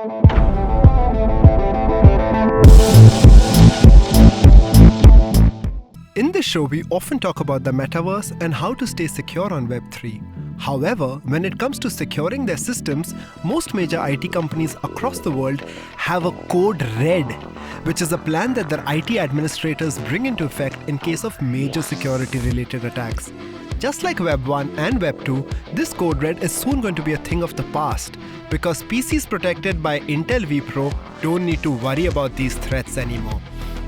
In this show, we often talk about the metaverse and how to stay secure on Web3. However, when it comes to securing their systems, most major IT companies across the world have a code red, which is a plan that their IT administrators bring into effect in case of major security-related attacks. Just like Web 1 and Web 2, this code red is soon going to be a thing of the past because PCs protected by Intel vPro don't need to worry about these threats anymore.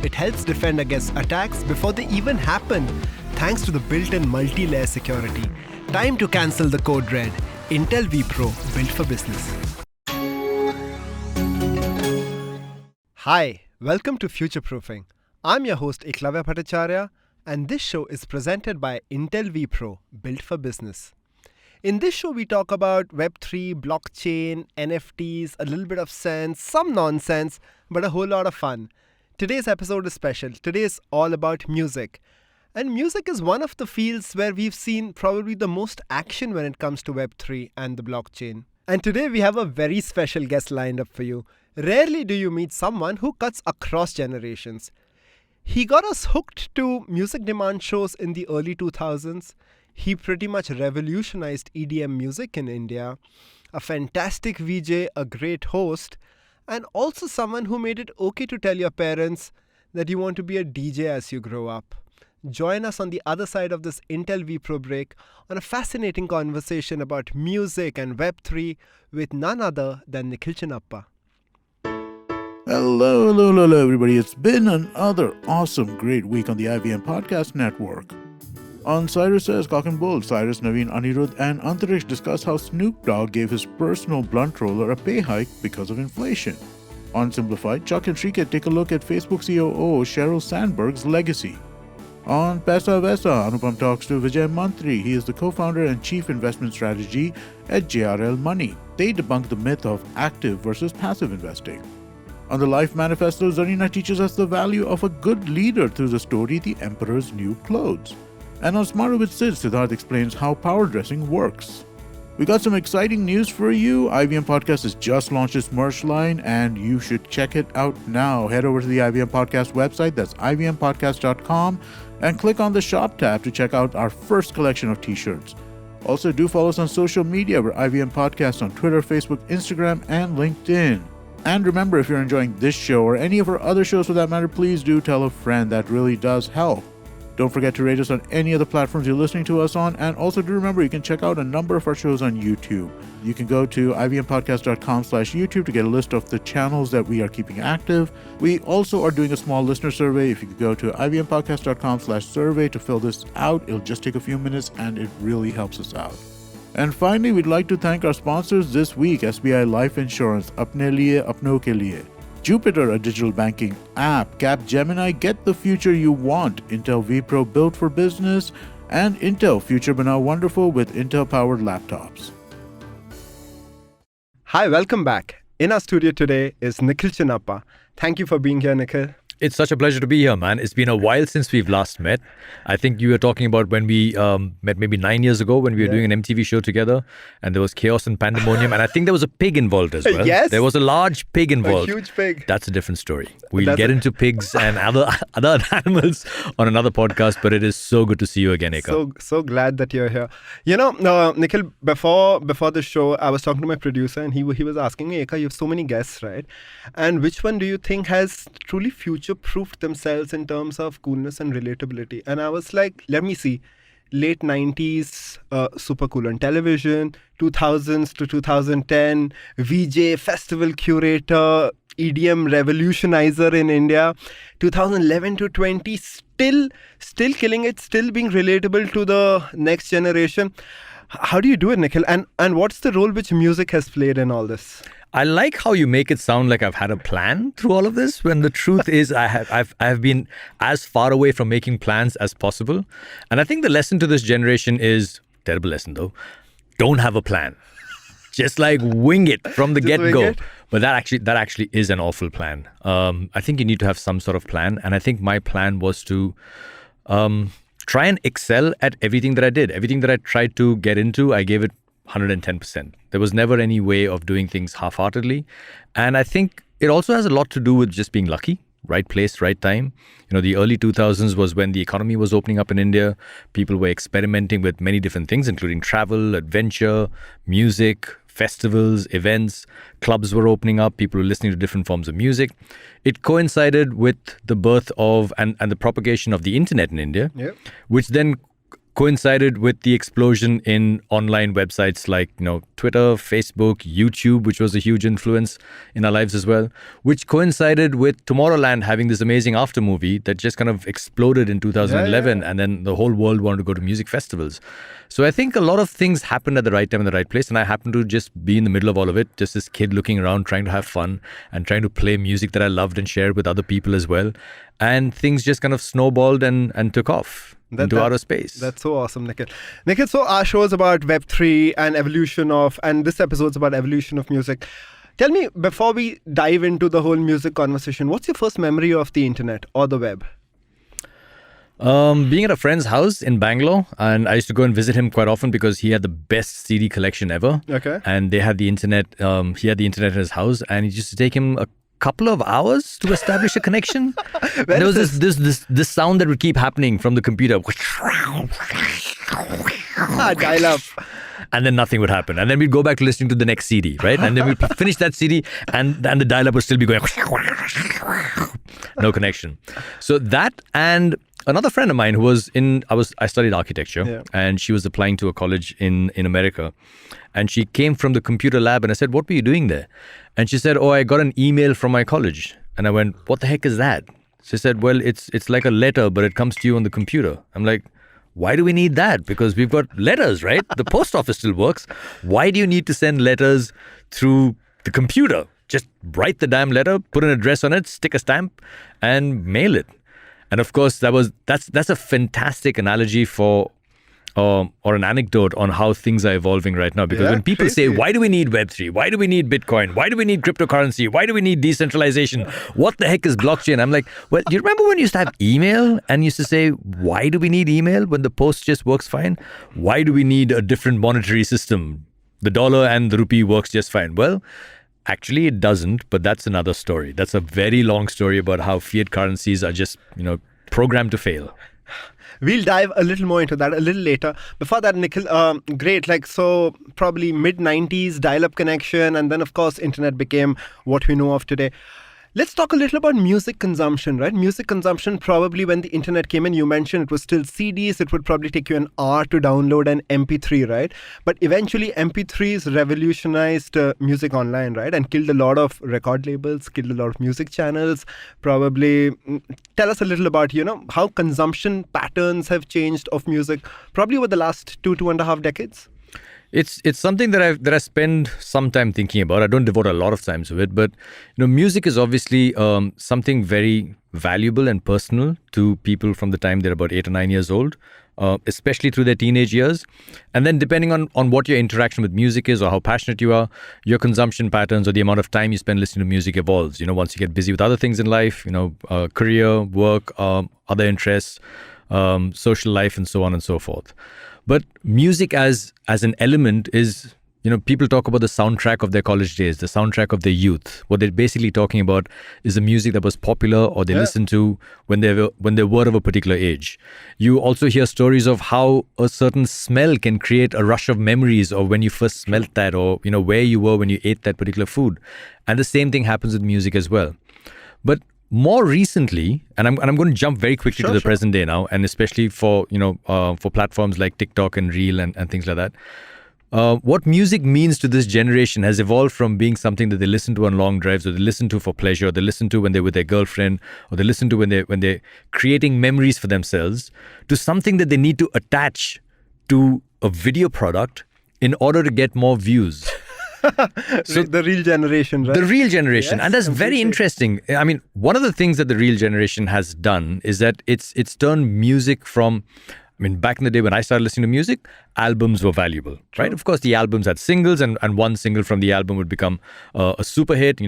It helps defend against attacks before they even happen, thanks to the built-in multi-layer security. Time to cancel the code red. Intel vPro, built for business. Hi, welcome to Future Proofing. I'm your host Ekalavya Bhattacharya, and this show is presented by Intel vPro, built for business. In this show, we talk about Web3, blockchain, NFTs, a little bit of sense, some nonsense, but a whole lot of fun. Today's episode is special. Today is all about music. And music is one of the fields where we've seen probably the most action when it comes to Web3 and the blockchain. And today we have a very special guest lined up for you. Rarely do you meet someone who cuts across generations. He got us hooked to music demand shows in the early 2000s. He pretty much revolutionized EDM music in India. A fantastic VJ, a great host, and also someone who made it okay to tell your parents that you want to be a DJ as you grow up. Join us on the other side of this Intel vPro break on a fascinating conversation about music and Web3 with none other than Nikhil Chinapa. Hello, everybody. It's been another awesome, great week on the IVM Podcast Network. On Cyrus Says Cock and Bull, Cyrus, Naveen, Anirudh, and Antarish discuss how Snoop Dogg gave his personal blunt roller a pay hike because of inflation. On Simplified, Chuck and Shrika take a look at Facebook COO Sheryl Sandberg's legacy. On Pesa Vesa, Anupam talks to Vijay Mantri. He is the co-founder and chief investment strategy at JRL Money. They debunk the myth of active versus passive investing. On the Life Manifesto, Zarina teaches us the value of a good leader through the story The Emperor's New Clothes. And on Smarter with Sid, Siddharth explains how power dressing works. We got some exciting news for you. IVM Podcast has just launched its merch line, and you should check it out now. Head over to the IVM Podcast website, that's ivmpodcast.com, and click on the shop tab to check out our first collection of t-shirts. Also, do follow us on social media. We're IVM Podcast on Twitter, Facebook, Instagram, and LinkedIn. And remember, if you're enjoying this show or any of our other shows for that matter, please do tell a friend. That really does help. Don't forget to rate us on any of the platforms you're listening to us on. And also do remember, you can check out a number of our shows on YouTube. You can go to ivmpodcast.com/YouTube to get a list of the channels that we are keeping active. We also are doing a small listener survey. If you could go to ivmpodcast.com/survey to fill this out, it'll just take a few minutes and it really helps us out. And finally, we'd like to thank our sponsors this week, SBI Life Insurance, Apne Liye, Apno Ke Liye. Jupiter, a digital banking app. Capgemini, get the future you want. Intel vPro, built for business. And Intel, future but now wonderful with Intel-powered laptops. Hi, welcome back. In our studio today is Nikhil Chinapa. Thank you for being here, Nikhil. It's such a pleasure to be here, man. It's been a while since we've last met. I think you were talking about when we met maybe 9 years ago when we were doing an MTV show together, and there was chaos and pandemonium, and I think there was a pig involved as well. Yes. There was a large pig involved. A huge pig. That's a different story. We'll get into pigs and other animals on another podcast, but it is so good to see you again, Eka. So glad that you're here. You know, Nikhil, before the show, I was talking to my producer, and he was asking me, Eka, you have so many guests, right? And which one do you think has truly future-proofed themselves in terms of coolness and relatability? And I was like, let me see. Late 90s, super cool on television, 2000s to 2010, VJ, festival curator, EDM revolutionizer in India, 2011 to 20, still killing it, still being relatable to the next generation. How do you do it, Nikhil? And what's the role which music has played in all this? I like how you make it sound like I've had a plan through all of this, when the truth is I've been as far away from making plans as possible. And I think the lesson to this generation is, terrible lesson though, don't have a plan. Just like wing it from the get-go. But that actually is an awful plan. I think you need to have some sort of plan. And I think my plan was to try and excel at everything that I did. Everything that I tried to get into, I gave it 110%. There was never any way of doing things half-heartedly. And I think it also has a lot to do with just being lucky. Right place, right time. The early 2000s was when the economy was opening up in India. People were experimenting with many different things, including travel, adventure, music, festivals, events. Clubs were opening up. People were listening to different forms of music. It coincided with the birth of and the propagation of the internet in India, which then coincided with the explosion in online websites like Twitter, Facebook, YouTube, which was a huge influence in our lives as well, which coincided with Tomorrowland having this amazing after movie that just kind of exploded in 2011, and then the whole world wanted to go to music festivals. So I think a lot of things happened at the right time in the right place, and I happened to just be in the middle of all of it, just this kid looking around, trying to have fun and trying to play music that I loved and share with other people as well. And things just kind of snowballed and took off into outer space. That's so awesome, Nikhil. Nikhil, so our show is about Web3 and and this episode's about evolution of music. Tell me, before we dive into the whole music conversation, what's your first memory of the internet or the web? Being at a friend's house in Bangalore, and I used to go and visit him quite often because he had the best CD collection ever. Okay. And they had the internet. He had the internet in his house, and it used to take him a couple of hours to establish a connection. There was this sound that would keep happening from the computer. Dial up. And then nothing would happen. And then we'd go back to listening to the next CD, right? And then we'd finish that CD and the dial-up would still be going. No connection. So that, and another friend of mine who was I studied architecture, and she was applying to a college in America. And she came from the computer lab and I said, "What were you doing there?" And she said, "Oh, I got an email from my college." And I went, "What the heck is that?" She said, "Well, it's like a letter, but it comes to you on the computer." I'm like, why do we need that? Because we've got letters, right? The post office still works. Why do you need to send letters through the computer? Just write the damn letter, put an address on it, stick a stamp, and mail it. And of course, that's a fantastic analogy for or an anecdote on how things are evolving right now. Because when people say, why do we need Web3? Why do we need Bitcoin? Why do we need cryptocurrency? Why do we need decentralization? What the heck is blockchain? I'm like, well, do you remember when you used to have email and used to say, why do we need email when the post just works fine? Why do we need a different monetary system? The dollar and the rupee works just fine. Well, actually it doesn't, but that's another story. That's a very long story about how fiat currencies are just, programmed to fail. We'll dive a little more into that a little later. Before that, Nikhil, great. So probably mid-90s dial-up connection, and then of course internet became what we know of today. Let's talk a little about music consumption, right? Music consumption, probably when the internet came in, you mentioned it was still CDs. It would probably take you an hour to download an MP3, right? But eventually MP3s revolutionized music online, right? And killed a lot of record labels, killed a lot of music channels. Probably tell us a little about, how consumption patterns have changed of music, probably over the last 2.5 decades. It's something that I spend some time thinking about. I don't devote a lot of time to it, but music is obviously something very valuable and personal to people from the time they're about 8 or 9 years old, especially through their teenage years. And then depending on what your interaction with music is or how passionate you are, your consumption patterns or the amount of time you spend listening to music evolves. Once you get busy with other things in life, career, work, other interests, social life, and so on and so forth. But music as an element is, people talk about the soundtrack of their college days, the soundtrack of their youth. What they're basically talking about is the music that was popular or they listened to when they were of a particular age. You also hear stories of how a certain smell can create a rush of memories of when you first smelt that or, where you were when you ate that particular food. And the same thing happens with music as well. But more recently, and I'm going to jump very quickly to the present day now, and especially for for platforms like TikTok and Reel and things like that. What music means to this generation has evolved from being something that they listen to on long drives, or they listen to for pleasure, or they listen to when they're with their girlfriend, or they listen to when they're creating memories for themselves, to something that they need to attach to a video product in order to get more views. So the real generation, right? The real generation. Yes, and that's completely. very interesting. I mean, one of the things that the real generation has done is that it's turned music from, back in the day when I started listening to music, albums were valuable, right? Of course, the albums had singles, and one single from the album would become a super hit.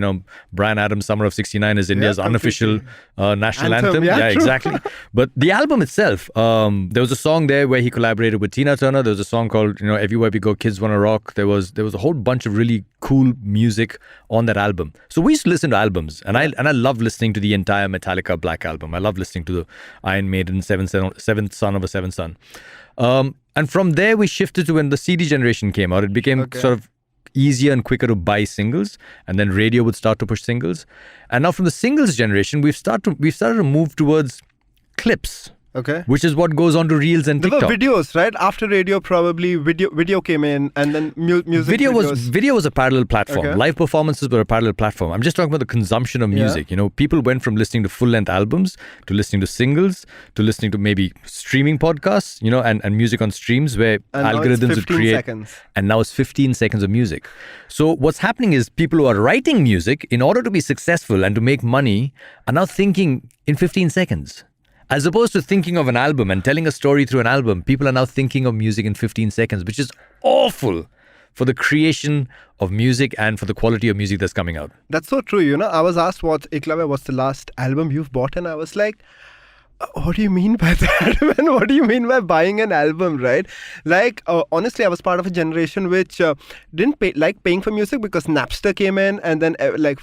Bryan Adams' Summer of '69 is India's unofficial national anthem. Yeah, true. Exactly. But the album itself, there was a song there where he collaborated with Tina Turner. There was a song called, Everywhere We Go, Kids Wanna Rock. There was a whole bunch of really cool music on that album. So we used to listen to albums, and I love listening to the entire Metallica Black Album. I love listening to the Iron Maiden Seventh Son of a Seventh Son. And from there, we shifted to when the CD generation came out. It became sort of easier and quicker to buy singles, and then radio would start to push singles. And now from the singles generation, we've started to move towards clips. Okay. Which is what goes on to Reels and TikTok. There were videos, right? After radio, probably video came in, and then music videos. Video was a parallel platform. Okay. Live performances were a parallel platform. I'm just talking about the consumption of music. People went from listening to full-length albums to listening to singles to listening to maybe streaming podcasts, and music on streams where algorithms would create. Seconds. And now it's 15 seconds of music. So what's happening is people who are writing music, in order to be successful and to make money, are now thinking in 15 seconds. As opposed to thinking of an album and telling a story through an album, people are now thinking of music in 15 seconds, which is awful for the creation of music and for the quality of music that's coming out. That's so true. I was asked Ekalavya, what's the last album you've bought? And I was like, what do you mean by that, man? What do you mean by buying an album, right? Honestly, I was part of a generation which didn't like paying for music because Napster came in, and then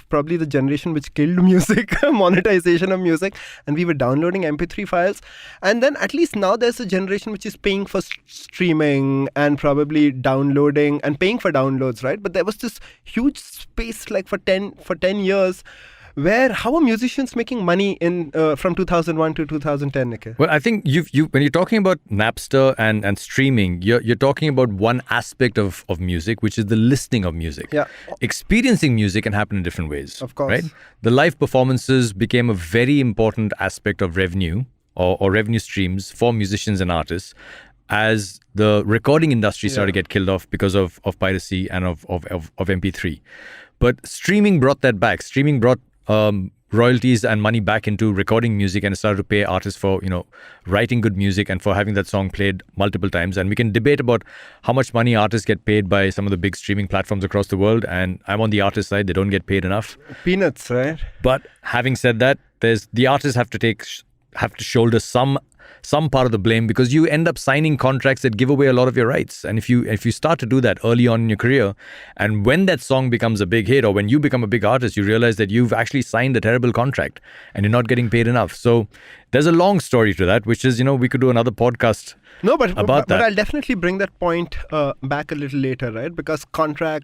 probably the generation which killed music, monetization of music, and we were downloading MP3 files. And then at least now there's a generation which is paying for streaming and probably downloading and paying for downloads, right? But there was this huge space for 10 years where how are musicians making money in from 2001 to 2010, Nikhil? Well, I think you when you're talking about Napster and streaming, you're talking about one aspect of music, which is the listening of music. Yeah. Experiencing music can happen in different ways. Of course. Right? The live performances became a very important aspect of revenue or revenue streams for musicians and artists as the recording industry started to get killed off because of piracy and of MP3. But streaming brought that back. Streaming brought royalties and money back into recording music, and started to pay artists for writing good music and for having that song played multiple times. And we can debate about how much money artists get paid by some of the big streaming platforms across the world, and I'm on the artist side. They don't get paid enough. Peanuts, right? But having said that, the artists have to shoulder some part of the blame, because you end up signing contracts that give away a lot of your rights. And if you start to do that early on in your career, and when that song becomes a big hit, or when you become a big artist, you realize that you've actually signed a terrible contract and you're not getting paid enough. So there's a long story to that, which is, we could do another podcast. No, but about that. But I'll definitely bring that point back a little later, right? Because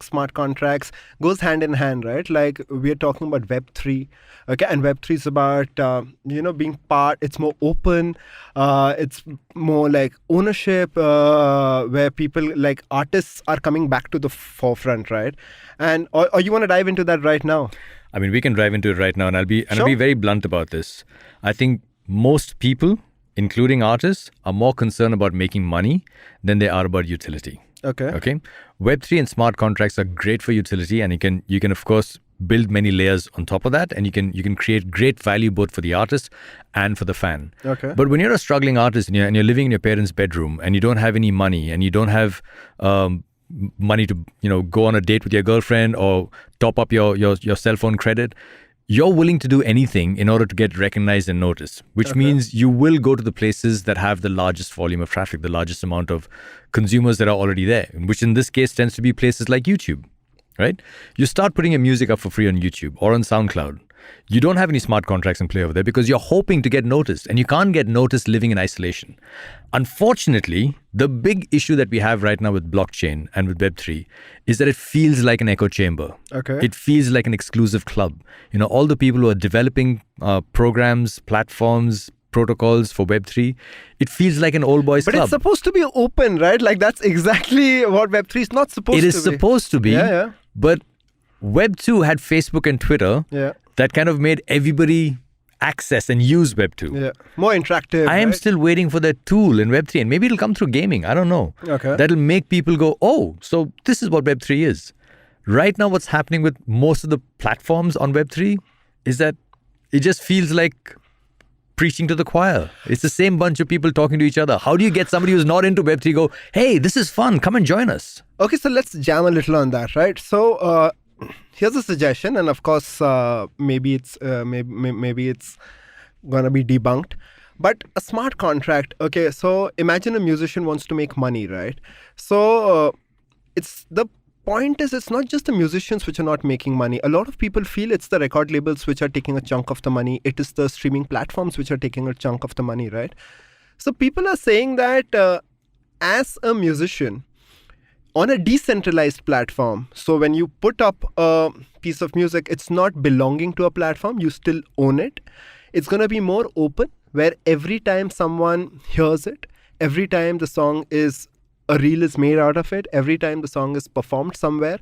smart contracts goes hand in hand, right? We're talking about Web3, okay? And Web3 is about, being part. It's more open. It's more like ownership, where people like artists are coming back to the forefront, right? And or you want to dive into that right now? I mean, we can dive into it right now, and I'll be very blunt about this. I think most people, including artists, are more concerned about making money than they are about utility. Okay. Web3 and smart contracts are great for utility, and you can of course build many layers on top of that, and you can create great value both for the artist and for the fan. Okay. But when you're a struggling artist and you're living in your parents' bedroom and you don't have any money and you don't have money to go on a date with your girlfriend or top up your cell phone credit, you're willing to do anything in order to get recognized and noticed, which means you will go to the places that have the largest volume of traffic, the largest amount of consumers that are already there, which in this case tends to be places like YouTube, right? You start putting your music up for free on YouTube or on SoundCloud. You don't have any smart contracts in play over there because you're hoping to get noticed, and you can't get noticed living in isolation. Unfortunately, the big issue that we have right now with blockchain and with Web3 is that it feels like an echo chamber. Okay. It feels like an exclusive club. All the people who are developing programs, platforms, protocols for Web3, it feels like an old boys club. But it's supposed to be open, right? That's exactly what Web3 is not supposed to be. It is supposed to be. Yeah. But Web2 had Facebook and Twitter. Yeah. That kind of made everybody access and use Web2. Yeah, more interactive. I am right? still waiting for that tool in Web3, and maybe it'll come through gaming. I don't know. Okay. That'll make people go, oh, so this is what Web3 is. Right now, what's happening with most of the platforms on Web3 is that it just feels like preaching to the choir. It's the same bunch of people talking to each other. How do you get somebody who's not into Web3 go, hey, this is fun, come and join us? Okay, so let's jam a little on that, right? So here's a suggestion, and of course, maybe it's gonna be debunked. But a smart contract. Okay, so imagine a musician wants to make money, right? So the point is, it's not just the musicians which are not making money. A lot of people feel it's the record labels which are taking a chunk of the money. It is the streaming platforms which are taking a chunk of the money, right? So people are saying that as a musician on a decentralized platform, so when you put up a piece of music, it's not belonging to a platform. You still own it. It's going to be more open, where every time someone hears it, every time a reel is made out of it, every time the song is performed somewhere,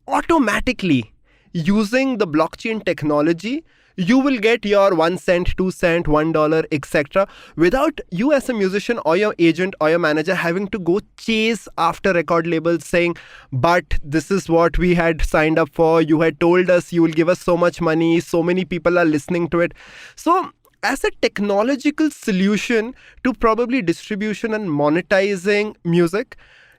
automatically using the blockchain technology, you will get your 1 cent, 2 cent, $1, etc. without you as a musician or your agent or your manager having to go chase after record labels saying, but this is what we had signed up for. You had told us you will give us so much money. So many people are listening to it. So as a technological solution to probably distribution and monetizing music,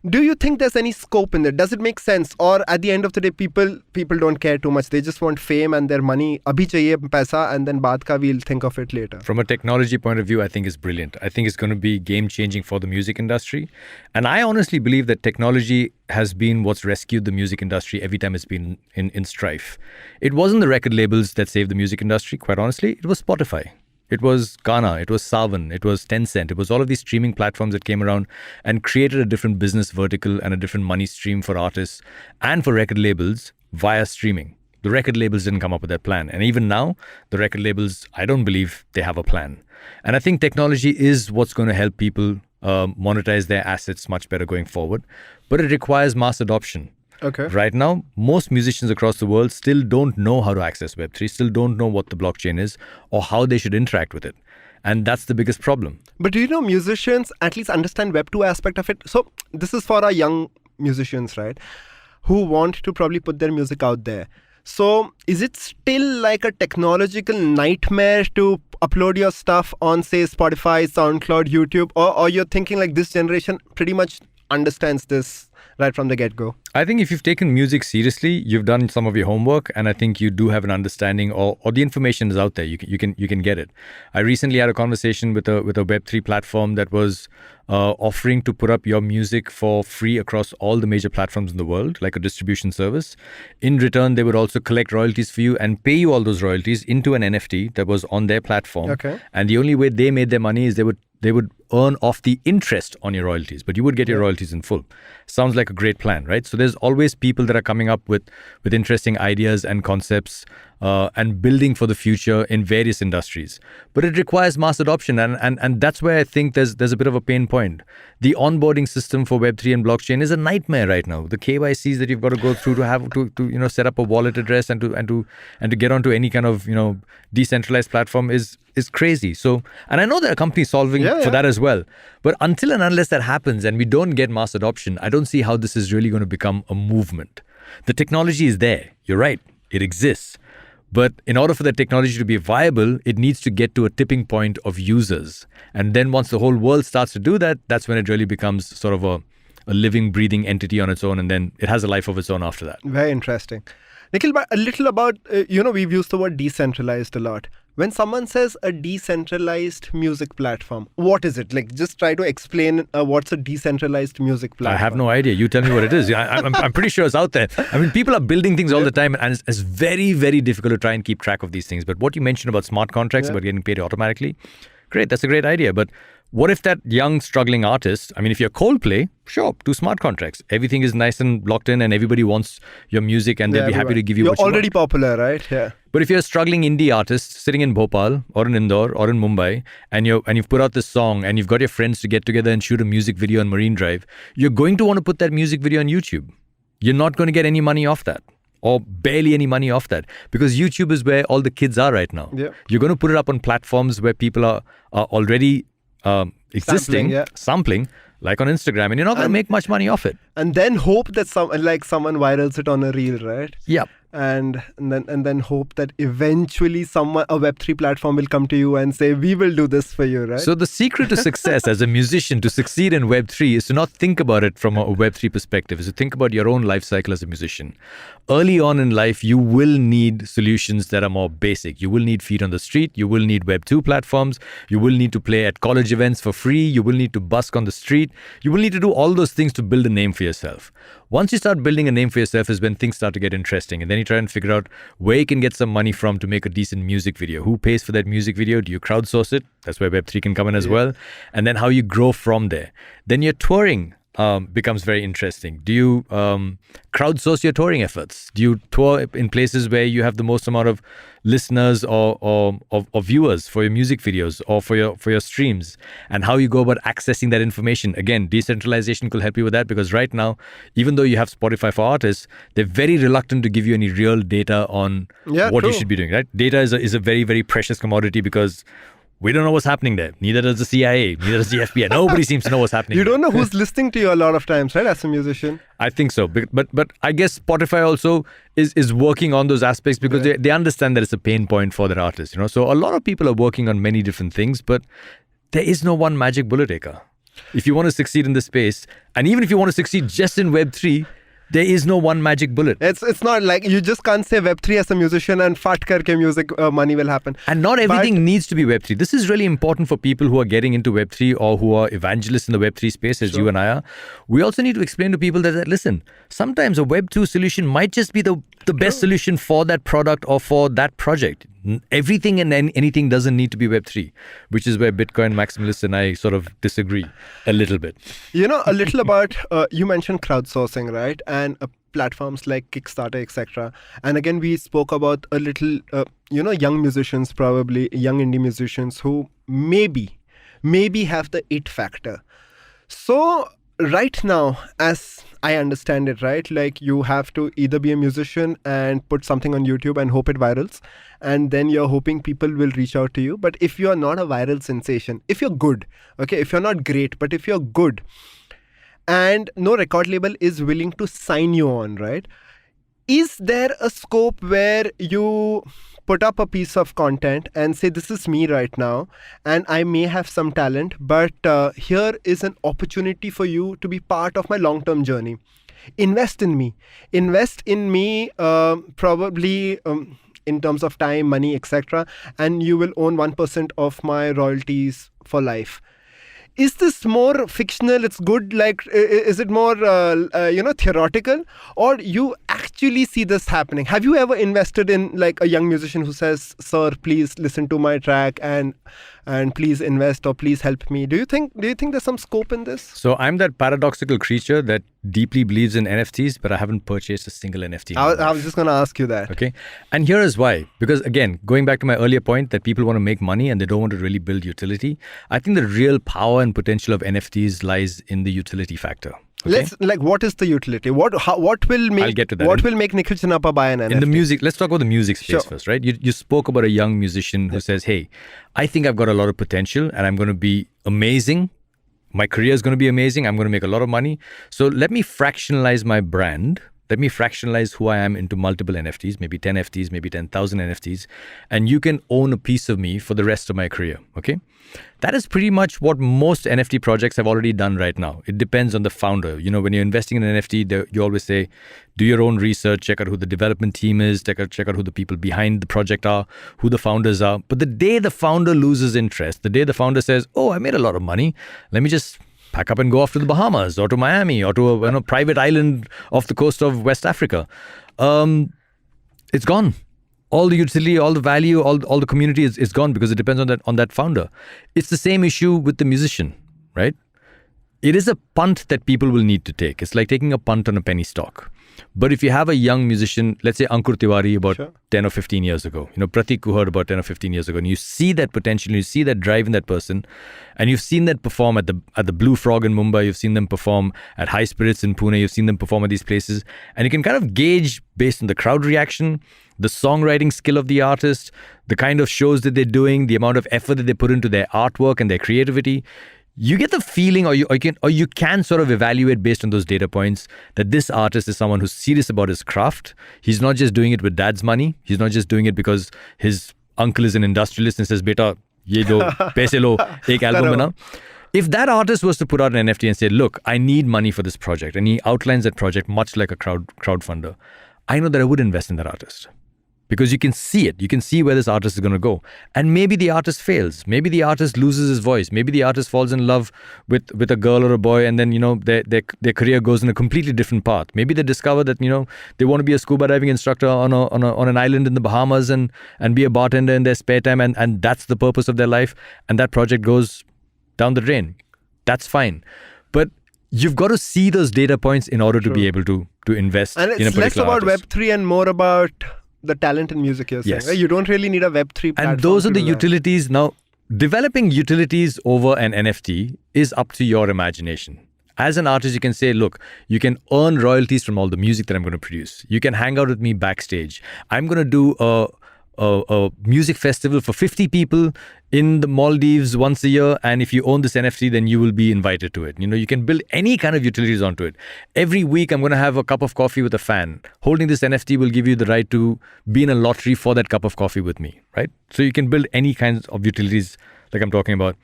do you think there's any scope in that? Does it make sense? Or at the end of the day, people don't care too much. They just want fame and their money. Abhi chahiye paisa, and then baad ka we'll think of it later. From a technology point of view, I think it's brilliant. I think it's going to be game-changing for the music industry. And I honestly believe that technology has been what's rescued the music industry every time it's been in strife. It wasn't the record labels that saved the music industry, quite honestly. It was Spotify. It was Ghana, it was Savan, it was Tencent, it was all of these streaming platforms that came around and created a different business vertical and a different money stream for artists and for record labels via streaming. The record labels didn't come up with that plan. And even now, the record labels, I don't believe they have a plan. And I think technology is what's going to help people monetize their assets much better going forward. But it requires mass adoption. Okay. Right now, most musicians across the world still don't know how to access Web3, still don't know what the blockchain is or how they should interact with it. And that's the biggest problem. But do you know musicians at least understand Web2 aspect of it? So this is for our young musicians, right? Who want to probably put their music out there. So is it still like a technological nightmare to upload your stuff on, say, Spotify, SoundCloud, YouTube? Or you're thinking like this generation pretty much understands this right from the get-go? I think if you've taken music seriously, you've done some of your homework, and I think you do have an understanding, or the information is out there. You can get it. I recently had a conversation with a Web3 platform that was offering to put up your music for free across all the major platforms in the world, like a distribution service. In return, they would also collect royalties for you and pay you all those royalties into an NFT that was on their platform. Okay. And the only way they made their money is they would earn off the interest on your royalties, but you would get your royalties in full. Sounds like a great plan, right? So there's always people that are coming up with interesting ideas and concepts and building for the future in various industries. But it requires mass adoption, and that's where I think there's a bit of a pain point. The onboarding system for Web3 and blockchain is a nightmare right now. The KYCs that you've got to go through to have to set up a wallet address and to get onto any kind of decentralized platform is crazy. So, and I know there are companies solving for that as well. But until and unless that happens and we don't get mass adoption, I don't see how this is really going to become a movement. The technology is there. You're right. It exists. But in order for that technology to be viable, it needs to get to a tipping point of users. And then once the whole world starts to do that, that's when it really becomes sort of a living, breathing entity on its own. And then it has a life of its own after that. Very interesting. Nikhil, a little about, we've used the word decentralized a lot. When someone says a decentralized music platform, what is it? Like, just try to explain what's a decentralized music platform. I have no idea. You tell me what it is. I'm pretty sure it's out there. I mean, people are building things all the time, and it's very, very difficult to try and keep track of these things. But what you mentioned about smart contracts, about getting paid automatically, great. That's a great idea. But what if that young struggling artist, I mean, if you're Coldplay, sure, do smart contracts. Everything is nice and locked in and everybody wants your music and they'll be happy to give you what you want. You're already popular, right? Yeah. But if you're a struggling indie artist sitting in Bhopal or in Indore or in Mumbai and you've put out this song and you've got your friends to get together and shoot a music video on Marine Drive, you're going to want to put that music video on YouTube. You're not going to get any money off that. Or barely any money off that, because YouTube is where all the kids are right now. Yeah. You're going to put it up on platforms where people are already existing, sampling, like on Instagram, and you're not going to make much money off it. And then hope that someone virals it on a reel, right? Yeah. and then hope that eventually a Web3 platform will come to you and say, we will do this for you, right? So the secret to success as a musician, to succeed in Web3, is to not think about it from a Web3 perspective, is to think about your own life cycle as a musician. Early on in life, you will need solutions that are more basic. You will need feet on the street. You will need Web2 platforms. You will need to play at college events for free. You will need to busk on the street. You will need to do all those things to build a name for yourself. Once you start building a name for yourself is when things start to get interesting. And then you try and figure out where you can get some money from to make a decent music video. Who pays for that music video? Do you crowdsource it? That's where Web3 can come in as well. And then how you grow from there. Then your touring becomes very interesting. Do you crowdsource your touring efforts? Do you tour in places where you have the most amount of listeners or viewers for your music videos or for your streams? And how you go about accessing that information? Again, decentralization could help you with that, because right now, even though you have Spotify for artists, they're very reluctant to give you any real data on what you should be doing. Right? Data is a very, very precious commodity, because we don't know what's happening there. Neither does the CIA, neither does the FBI. Nobody seems to know what's happening. You don't know who's listening to you a lot of times, right, as a musician? I think so. But I guess Spotify also is working on those aspects, because they understand that it's a pain point for their artists. So a lot of people are working on many different things, but there is no one magic bullet, Eka. If you want to succeed in this space, and even if you want to succeed just in Web3, there is no one magic bullet. It's not like you just can't say Web3 as a musician and fat karke music money will happen. And not everything needs to be Web3. This is really important for people who are getting into Web3 or who are evangelists in the Web3 space, as you and I are. We also need to explain to people that listen, sometimes a Web2 solution might just be the best solution for that product or for that project. Everything and anything doesn't need to be Web3, which is where Bitcoin maximalists and I sort of disagree a little bit. A little about, you mentioned crowdsourcing, right? And platforms like Kickstarter, etc. And again, we spoke about a little, young musicians, probably young indie musicians who maybe have the it factor. So right now, as I understand it, right, like you have to either be a musician and put something on YouTube and hope it virals, and then you're hoping people will reach out to you. But if you're not a viral sensation, if you're good, okay, if you're not great, but if you're good, and no record label is willing to sign you on, right, is there a scope where you put up a piece of content and say, this is me right now, and I may have some talent, but here is an opportunity for you to be part of my long-term journey. Invest in me, probably in terms of time, money, etc. And you will own 1% of my royalties for life. Is this more fictional? It's good. Like, is it more, theoretical, or you actually see this happening? Have you ever invested in like a young musician who says, "Sir, please listen to my track and please invest or please help me"? Do you think there's some scope in this? So I'm that paradoxical creature that deeply believes in NFTs, but I haven't purchased a single NFT. I was just going to ask you that. Okay, and here is why. Because again, going back to my earlier point that people want to make money and they don't want to really build utility. I think the real power and potential of NFTs lies in the utility factor. Okay? What is the utility? What will make? I'll get to that. What will make Nikhil Chinapa buy an NFT? In the music, let's talk about the music space first, right? You spoke about a young musician who says, "Hey, I think I've got a lot of potential and I'm going to be amazing. My career is going to be amazing. I'm going to make a lot of money. So let me fractionalize my brand. Let me fractionalize who I am into multiple NFTs, maybe 10 NFTs, maybe 10,000 NFTs, and you can own a piece of me for the rest of my career." Okay, that is pretty much what most NFT projects have already done right now. It depends on the founder. When you're investing in an NFT, you always say, do your own research, check out who the development team is, check out who the people behind the project are, who the founders are. But the day the founder loses interest, the day the founder says, "Oh, I made a lot of money, let me just pack up and go off to the Bahamas or to Miami or to a private island off the coast of West Africa," it's gone. All the utility, all the value, all the community is gone, because it depends on that founder. It's the same issue with the musician, right? It is a punt that people will need to take. It's like taking a punt on a penny stock. But if you have a young musician, let's say Ankur Tiwari about 10 or 15 years ago, Pratik Kuhar about 10 or 15 years ago, and you see that potential, you see that drive in that person, and you've seen that perform at the Blue Frog in Mumbai, you've seen them perform at High Spirits in Pune, you've seen them perform at these places, and you can kind of gauge based on the crowd reaction, the songwriting skill of the artist, the kind of shows that they're doing, the amount of effort that they put into their artwork and their creativity. you get the feeling, or you can sort of evaluate based on those data points that this artist is someone who's serious about his craft. He's not just doing it with dad's money. He's not just doing it because his uncle is an industrialist and says, "Beta, ye do, paise lo, ek album banao." If that artist was to put out an NFT and say, "Look, I need money for this project," and he outlines that project much like a crowdfunder, I know that I would invest in that artist. Because you can see it. You can see where this artist is going to go. And maybe the artist fails. Maybe the artist loses his voice. Maybe the artist falls in love with a girl or a boy, and then, their career goes in a completely different path. Maybe they discover that, they want to be a scuba diving instructor on an island in the Bahamas and be a bartender in their spare time, and that's the purpose of their life. And that project goes down the drain. That's fine. But you've got to see those data points in order to be able to invest in a particular artist. And it's less about Web3 and more about the talent in music, you're saying. Yes. Right? You don't really need a Web3 platform. And those are the utilities. Now, developing utilities over an NFT is up to your imagination. As an artist, you can say, look, you can earn royalties from all the music that I'm going to produce. You can hang out with me backstage. I'm going to do a music festival for 50 people in the Maldives once a year, and if you own this NFT, then you will be invited to it. You can build any kind of utilities onto it. Every week, I'm going to have a cup of coffee with a fan. Holding this NFT will give you the right to be in a lottery for that cup of coffee with me, right? So you can build any kinds of utilities like I'm talking about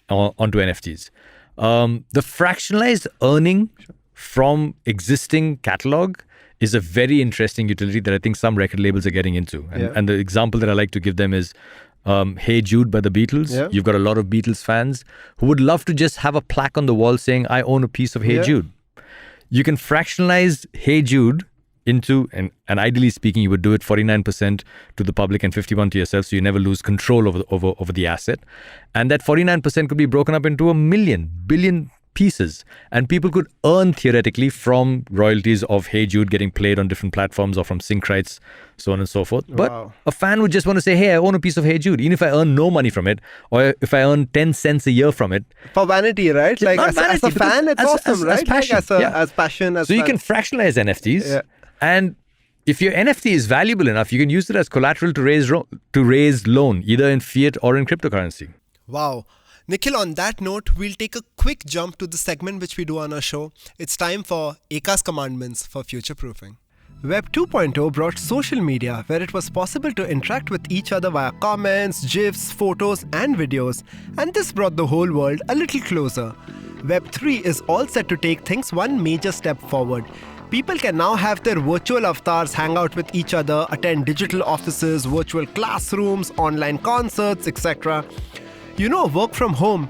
onto NFTs. The fractionalized earning from existing catalog is a very interesting utility that I think some record labels are getting into. And the example that I like to give them is Hey Jude by the Beatles. Yeah. You've got a lot of Beatles fans who would love to just have a plaque on the wall saying, I own a piece of Hey Jude. You can fractionalize Hey Jude into, and ideally speaking, you would do it 49% to the public and 51% to yourself, so you never lose control over the asset. And that 49% could be broken up into 1 billion pieces, and people could earn theoretically from royalties of Hey Jude getting played on different platforms or from sync rights, so on and so forth. But a fan would just want to say, hey, I own a piece of Hey Jude, even if I earn no money from it, or if I earn 10 cents a year from it. For vanity, right? Like as a fan, it's awesome, right? As passion. As passion. So you can fractionalize NFTs, and if your NFT is valuable enough, you can use it as collateral to raise loan, either in fiat or in cryptocurrency. Wow. Nikhil, on that note, we'll take a quick jump to the segment which we do on our show. It's time for Eka's Commandments for Future-Proofing. Web 2.0 brought social media where it was possible to interact with each other via comments, GIFs, photos and videos. And this brought the whole world a little closer. Web 3 is all set to take things one major step forward. People can now have their virtual avatars hang out with each other, attend digital offices, virtual classrooms, online concerts, etc. Work from home,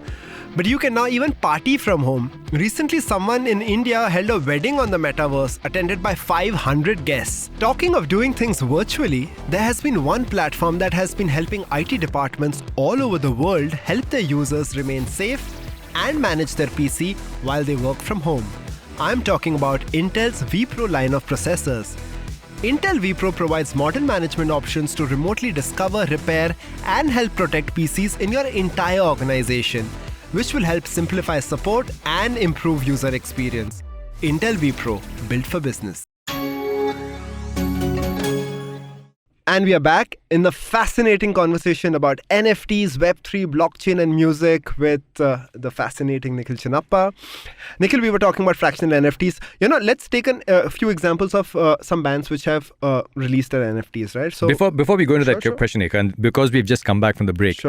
but you can now even party from home. Recently, someone in India held a wedding on the Metaverse, attended by 500 guests. Talking of doing things virtually, there has been one platform that has been helping IT departments all over the world help their users remain safe and manage their PC while they work from home. I'm talking about Intel's vPro line of processors. Intel vPro provides modern management options to remotely discover, repair, and help protect PCs in your entire organization, which will help simplify support and improve user experience. Intel vPro, built for business. And we are back in the fascinating conversation about NFTs, Web3, blockchain and music with the fascinating Nikhil Chinapa. Nikhil, we were talking about fractional NFTs. Let's take a few examples of some bands which have released their NFTs, right? So before we go into that question, Eka, and because we've just come back from the break,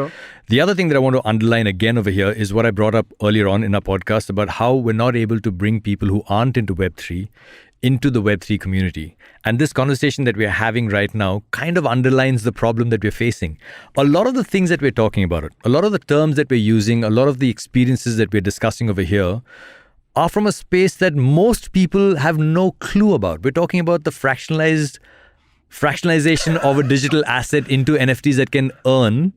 the other thing that I want to underline again over here is what I brought up earlier on in our podcast about how we're not able to bring people who aren't into Web3 into the Web3 community. And this conversation that we're having right now kind of underlines the problem that we're facing. A lot of the things that we're talking about, a lot of the terms that we're using, a lot of the experiences that we're discussing over here are from a space that most people have no clue about. We're talking about the fractionalization of a digital asset into NFTs that can earn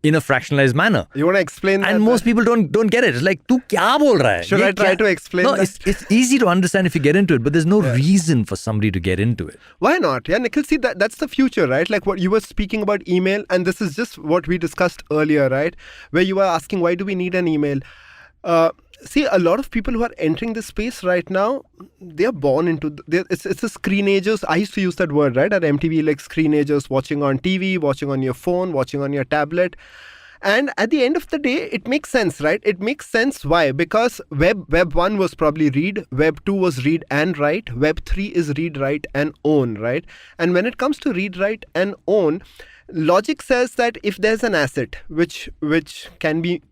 in a fractionalized manner. You want to explain that? And most people don't get it. It's like, tu kya bol raha hai? Should I try to explain that? It's easy to understand if you get into it, but there's no reason for somebody to get into it. Why not? Yeah, Nikhil, see, that's the future, right? Like what you were speaking about email, and this is just what we discussed earlier, right? Where you were asking, why do we need an email? See, a lot of people who are entering this space right now, they are born into it's the screenagers. I used to use that word, right? At MTV, like screenagers watching on TV, watching on your phone, watching on your tablet. And at the end of the day, it makes sense, right? It makes sense. Why? Because Web 1 was probably read, Web 2 was read and write, Web 3 is read, write and own, right? And when it comes to read, write and own, logic says that if there's an asset, which can be,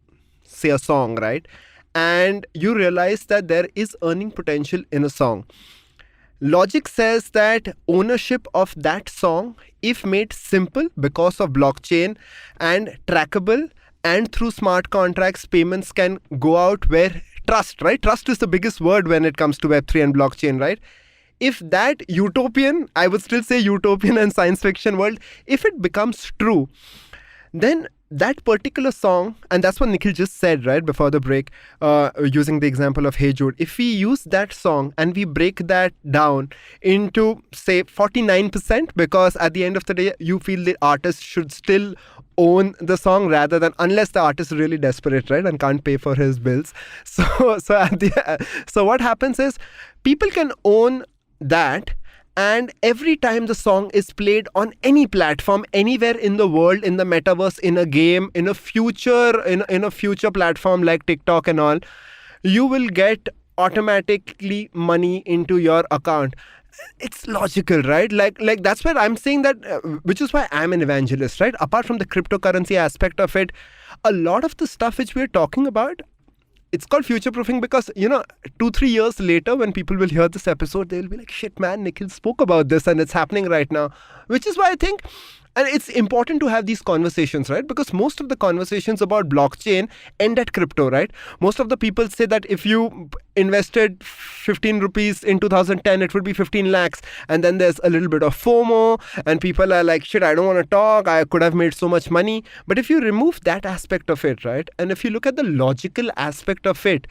say, a song, right? And you realize that there is earning potential in a song. Logic says that ownership of that song, if made simple because of blockchain and trackable, and through smart contracts, payments can go out where trust, right? Trust is the biggest word when it comes to Web3 and blockchain, right? If that utopian, I would still say utopian and science fiction world, if it becomes true, then that particular song, and that's what Nikhil just said, right, before the break, using the example of Hey Jude, if we use that song and we break that down into, say, 49%, because at the end of the day, you feel the artist should still own the song rather than, unless the artist is really desperate, right, and can't pay for his bills. So what happens is people can own that. And every time the song is played on any platform, anywhere in the world, in the metaverse, in a game, in a future, in a future platform like TikTok and all, you will get automatically money into your account. It's logical, right? Like that's where I'm saying that, which is why I'm an evangelist, right? Apart from the cryptocurrency aspect of it, a lot of the stuff which we're talking about, it's called future proofing because, 2-3 years later, when people will hear this episode, they'll be like, shit, man, Nikhil spoke about this and it's happening right now. Which is why I think, and it's important to have these conversations, right? Because most of the conversations about blockchain end at crypto, right? Most of the people say that if you invested 15 rupees in 2010, it would be 15 lakhs. And then there's a little bit of FOMO and people are like, shit, I don't want to talk. I could have made so much money. But if you remove that aspect of it, right? And if you look at the logical aspect of it,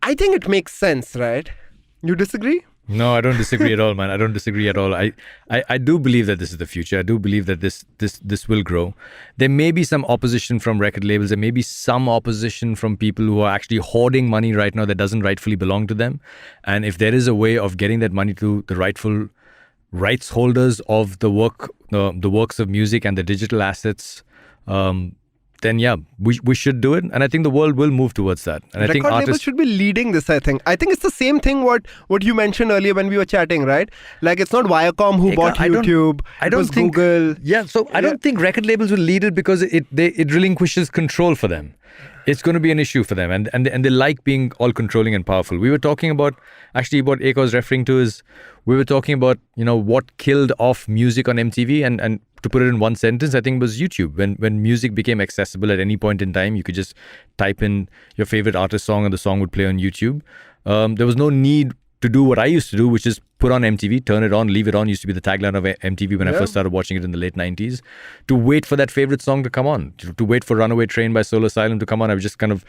I think it makes sense, right? You disagree? No, I don't disagree at all, man. I don't disagree at all. I do believe that this is the future. I do believe that this will grow. There may be some opposition from record labels. There may be some opposition from people who are actually hoarding money right now that doesn't rightfully belong to them. And if there is a way of getting that money to the rightful rights holders of the works of music and the digital assets, then yeah, we should do it, and I think the world will move towards that. And I think record labels should be leading this. I think it's the same thing what you mentioned earlier when we were chatting, right? Like it's not Viacom who bought YouTube. I don't think Google. Yeah, so I don't think record labels will lead it because it relinquishes control for them. It's going to be an issue for them, and they like being all controlling and powerful. We were talking about, actually what Eka was referring to is, we were talking about, what killed off music on MTV, and to put it in one sentence, I think it was YouTube. When music became accessible at any point in time, you could just type in your favorite artist song and the song would play on YouTube. There was no need to do what I used to do, which is put on MTV, turn it on, leave it on. Used to be the tagline of MTV when I first started watching it in the late 90s. To wait for that favorite song to come on, to wait for Runaway Train by Soul Asylum to come on, I would just kind of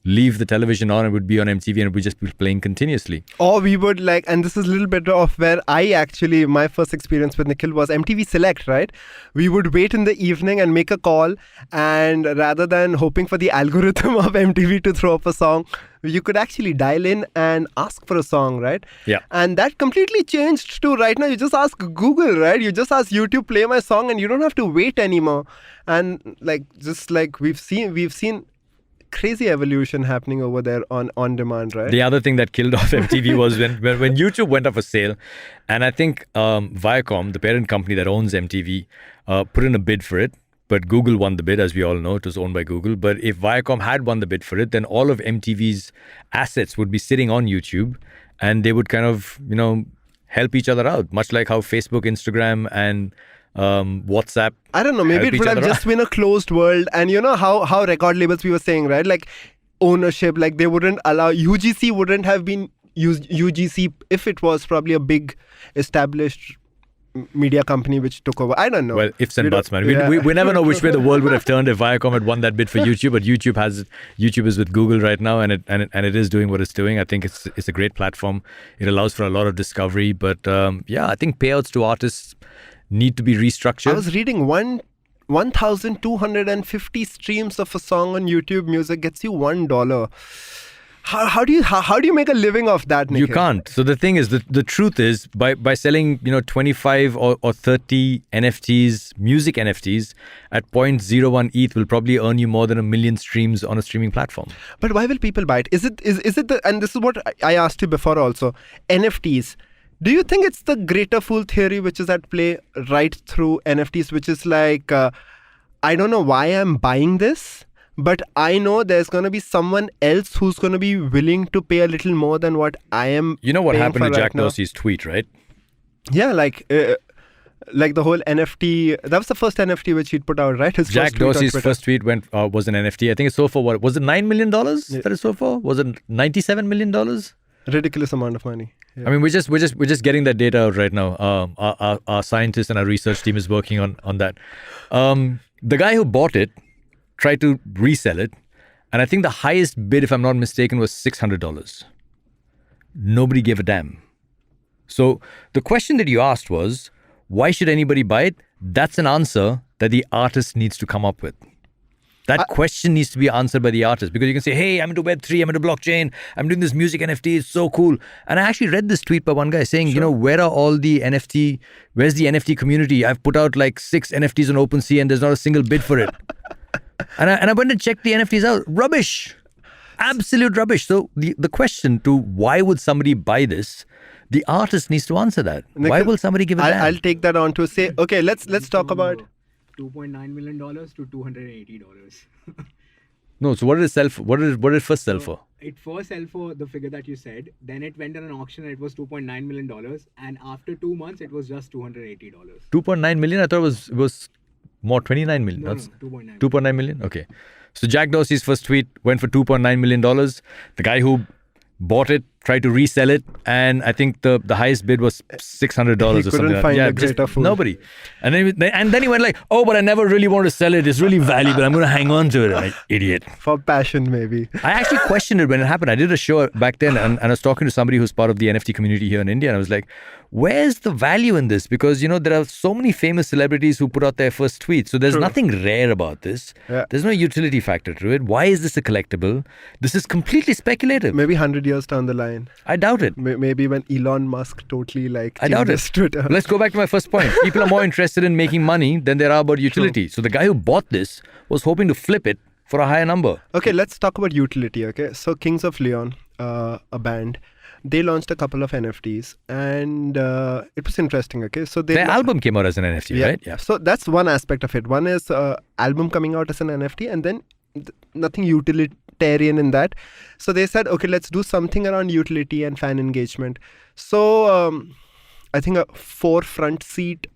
leave the television on. It would be on MTV and it would just be playing continuously. Or we would and this is a little bit of where my first experience with Nikhil was MTV Select, right? We would wait in the evening and make a call, and rather than hoping for the algorithm of MTV to throw up a song, you could actually dial in and ask for a song, right? Yeah. And that completely changed to right now you just ask Google, right? You just ask YouTube, play my song, and you don't have to wait anymore. And we've seen crazy evolution happening over there on demand, right? The other thing that killed off MTV was when YouTube went up for sale, and I think Viacom, the parent company that owns MTV, put in a bid for it. But Google won the bid, as we all know. It was owned by Google. But if Viacom had won the bid for it, then all of MTV's assets would be sitting on YouTube, and they would kind of, help each other out, much like how Facebook, Instagram, and WhatsApp. I don't know. Maybe it would have just been a closed world, and how record labels, we were saying, right? Like ownership, like they wouldn't allow UGC wouldn't have been UGC if it was probably a big established media company which took over. I don't know. Well, ifs and buts, man. We never know which way the world would have turned if Viacom had won that bid for YouTube. But YouTube is with Google right now, and it is doing what it's doing. I think it's a great platform. It allows for a lot of discovery. But I think payouts to artists need to be restructured. I was reading 1,250 streams of a song on YouTube Music gets you $1. How do you make a living off that, Nikhil? You can't. So the thing is, the truth is, by selling 25 or 30 NFTs, music NFTs at 0.01 ETH will probably earn you more than 1 million streams on a streaming platform. But why will people buy it? Is it the, and this is what I asked you before also, NFTs. Do you think it's the greater fool theory which is at play right through NFTs, which is like, I don't know why I'm buying this, but I know there's going to be someone else who's going to be willing to pay a little more than what I am. You know what paying happened for to Jack right now? Dorsey's tweet, right? Yeah, like the whole NFT. That was the first NFT which he'd put out, right? His Jack first tweet on Dorsey's Twitter. first tweet was an NFT. I think it sold for what? Was it $9 million that it sold for? Was it $97 million? Ridiculous amount of money. Yeah. I mean, we're just getting that data out right now. Our scientists and our research team is working on that. The guy who bought it tried to resell it, and I think the highest bid, if I'm not mistaken, was $600. Nobody gave a damn. So the question that you asked was, why should anybody buy it? That's an answer that the artist needs to come up with. That question needs to be answered by the artist, because you can say, hey, I'm into Web3, I'm into blockchain, I'm doing this music NFT, it's so cool. And I actually read this tweet by one guy saying, where are all the NFT, where's the NFT community? I've put out like 6 NFTs on OpenSea and there's not a single bid for it. and I went and checked the NFTs out. Rubbish. Absolute rubbish. So the question to why would somebody buy this, the artist needs to answer that. Nikhil, why will somebody give a damn? I'll take that on to say, okay, let's talk about $2.9 million to $280. No, so what did it sell for? What did it first sell for? It first sell for the figure that you said. Then it went on an auction and it was $2.9 million. And after 2 months, it was just $280. 2.9 million? I thought it was more, 29 million. No, That's 2.9. 2.9 million? Okay. So Jack Dorsey's first tweet went for $2.9 million. The guy who bought it tried to resell it, and I think the highest bid was $600 or something. couldn't find a greater fool. Nobody. And then he went like, oh, but I never really want to sell it. It's really valuable. I'm going to hang on to it. I'm like, idiot. for passion, maybe. I actually questioned it when it happened. I did a show back then, and I was talking to somebody who's part of the NFT community here in India, and I was like, where's the value in this? Because, there are so many famous celebrities who put out their first tweet. So there's nothing rare about this. Yeah. There's no utility factor to it. Why is this a collectible? This is completely speculative. Maybe 100 years down the line. I doubt it. Maybe when Elon Musk totally I doubt it. changes Twitter. Let's go back to my first point. People are more interested in making money than they are about utility. So the guy who bought this was hoping to flip it for a higher number. Okay, let's talk about utility. Okay, so Kings of Leon, a band, they launched a couple of NFTs, and it was interesting. Okay, so Their album came out as an NFT, right? Yeah. So that's one aspect of it. One is album coming out as an NFT, and then nothing utilitarian in that. So they said, okay, let's do something around utility and fan engagement. So I think 4 front seat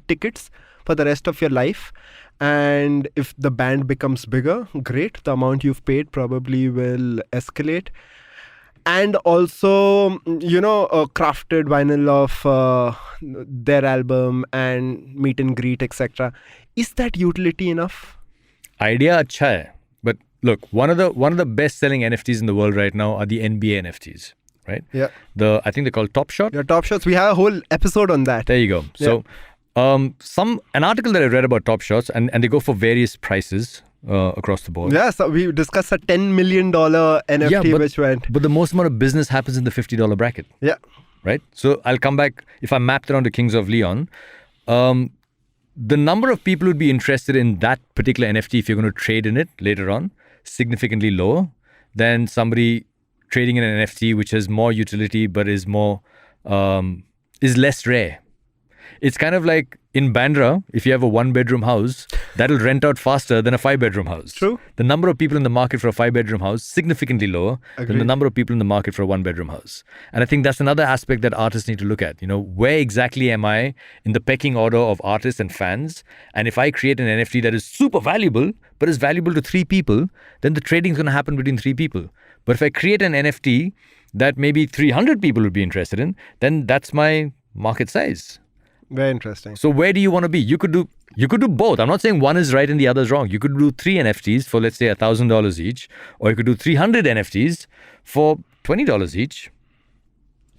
tickets for the rest of your life. And if the band becomes bigger, great. The amount you've paid probably will escalate. And also, a crafted vinyl of their album and meet and greet, etc. Is that utility enough? Idea acha hai. But look, one of the best selling NFTs in the world right now are the NBA NFTs, right? Yeah. I think they're called Top Shot. Your Top Shots. We have a whole episode on that. There you go. So an article that I read about Top Shots, and they go for various prices across the board. Yeah, so we discussed a $10 million NFT which went. But the most amount of business happens in the $50 bracket. Yeah. Right? So I'll come back, if I mapped it onto Kings of Leon, the number of people who'd be interested in that particular NFT, if you're going to trade in it later on, significantly lower than somebody trading in an NFT which has more utility but is less rare. It's kind of like in Bandra, if you have a 1-bedroom house, that'll rent out faster than a 5-bedroom house. True. The number of people in the market for a 5-bedroom house significantly lower than the Agreed. number of people in the market for a 1-bedroom house. And I think that's another aspect that artists need to look at. Where exactly am I in the pecking order of artists and fans? And if I create an NFT that is super valuable, but is valuable to 3 people, then the trading is going to happen between 3 people. But if I create an NFT that maybe 300 people would be interested in, then that's my market size. Very interesting. So where do you want to be? You could do both. I'm not saying one is right and the other is wrong. You could do 3 NFTs for, let's say, $1,000 each, or you could do 300 NFTs for $20 each.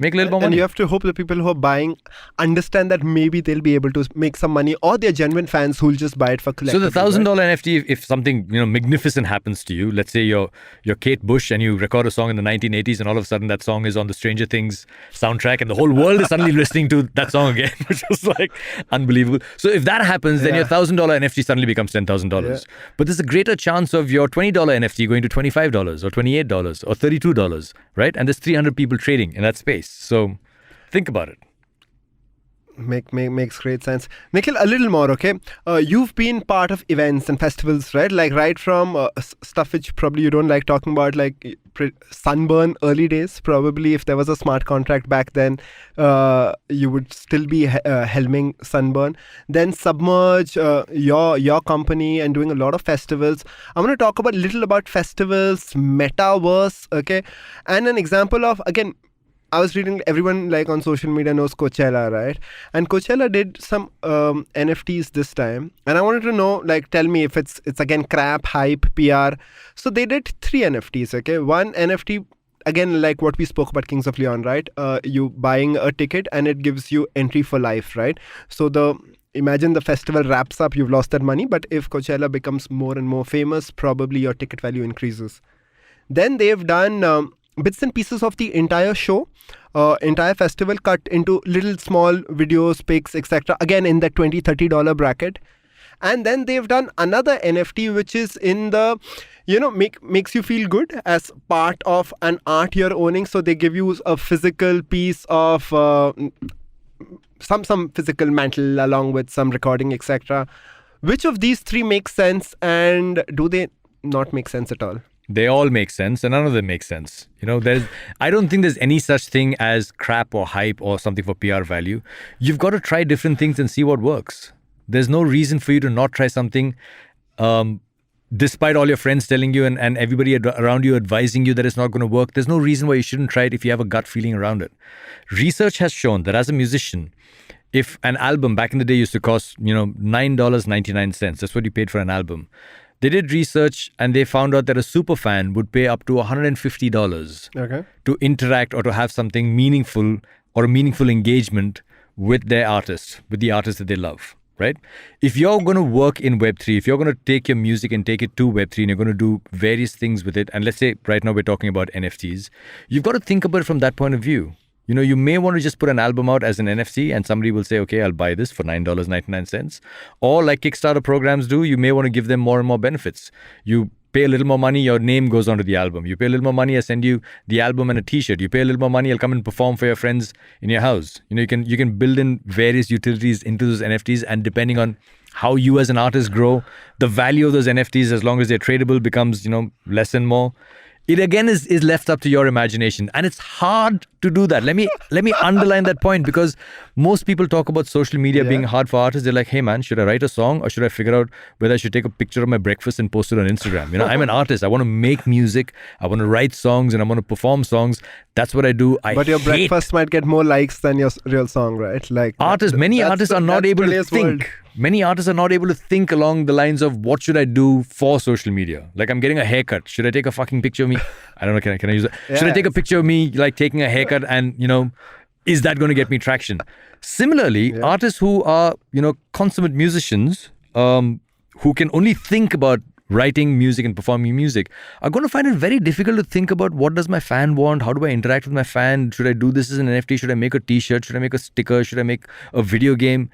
Make a little more And money. you have to hope the people who are buying understand that maybe they'll be able to make some money, or they're genuine fans who'll just buy it for collectibles. So the $1,000 right? NFT, if something magnificent happens to you, let's say you're Kate Bush and you record a song in the 1980s, and all of a sudden that song is on the Stranger Things soundtrack, and the whole world is suddenly listening to that song again, which is like unbelievable. So if that happens, then your $1,000 NFT suddenly becomes $10,000. Yeah. But there's a greater chance of your $20 NFT going to $25 or $28 or $32, right? And there's 300 people trading in that space. So think about it. Makes great sense. Nikhil, a little more, okay? You've been part of events and festivals, right? Like right from stuff which probably you don't like talking about, like Sunburn early days. Probably if there was a smart contract back then, you would still be helming Sunburn. Then Submerge, your company, and doing a lot of festivals. I'm going to talk about little about festivals, Metaverse, okay? And an example of, again, I was reading, everyone like on social media knows Coachella, right? And Coachella did some NFTs this time. And I wanted to know, like, tell me if it's again crap, hype, PR. So they did 3 NFTs, okay? One NFT, again, like what we spoke about Kings of Leon, right? You buying a ticket and it gives you entry for life, right? So imagine the festival wraps up, you've lost that money. But if Coachella becomes more and more famous, probably your ticket value increases. Then they've done bits and pieces of the entire show, entire festival cut into little small videos, pics, etc. Again, in that $20-$30 bracket. And then they've done another NFT, which is in the, makes you feel good as part of an art you're owning. So they give you a physical piece of some physical mantle along with some recording, etc. Which of these 3 make sense, and do they not make sense at all? They all make sense, and none of them make sense. I don't think there's any such thing as crap or hype or something for PR value. You've got to try different things and see what works. There's no reason for you to not try something, despite all your friends telling you and everybody around you advising you that it's not going to work. There's no reason why you shouldn't try it if you have a gut feeling around it. Research has shown that as a musician, if an album back in the day used to cost, $9.99, that's what you paid for an album. They did research and they found out that a super fan would pay up to $150 to interact or to have something meaningful or a meaningful engagement with their artist, with the artist that they love, right? If you're going to work in Web3, if you're going to take your music and take it to Web3 and you're going to do various things with it, and let's say right now we're talking about NFTs, you've got to think about it from that point of view. You may want to just put an album out as an NFT and somebody will say, okay, I'll buy this for $9.99. Or like Kickstarter programs do, you may want to give them more and more benefits. You pay a little more money, your name goes onto the album. You pay a little more money, I send you the album and a t-shirt. You pay a little more money, I'll come and perform for your friends in your house. You can build in various utilities into those NFTs, and depending on how you as an artist grow, the value of those NFTs, as long as they're tradable, becomes, less and more. It again is left up to your imagination, and it's hard to do that. Let me underline that point, because most people talk about social media being hard for artists. They're like, hey man, should I write a song or should I figure out whether I should take a picture of my breakfast and post it on Instagram? I'm an artist. I want to make music. I want to write songs and I want to perform songs. That's what I do. But your breakfast might get more likes than your real song, right? Like many artists are not able to think. World. Many artists are not able to think along the lines of what should I do for social media? Like, I'm getting a haircut. Should I take a fucking picture of me? I don't know. Can I use that? Yeah. Should I take a picture of me like taking a haircut and, is that going to get me traction? Similarly, artists who are, consummate musicians, who can only think about writing music and performing music, are going to find it very difficult to think about what does my fan want? How do I interact with my fan? Should I do this as an NFT? Should I make a t-shirt? Should I make a sticker? Should I make a video game?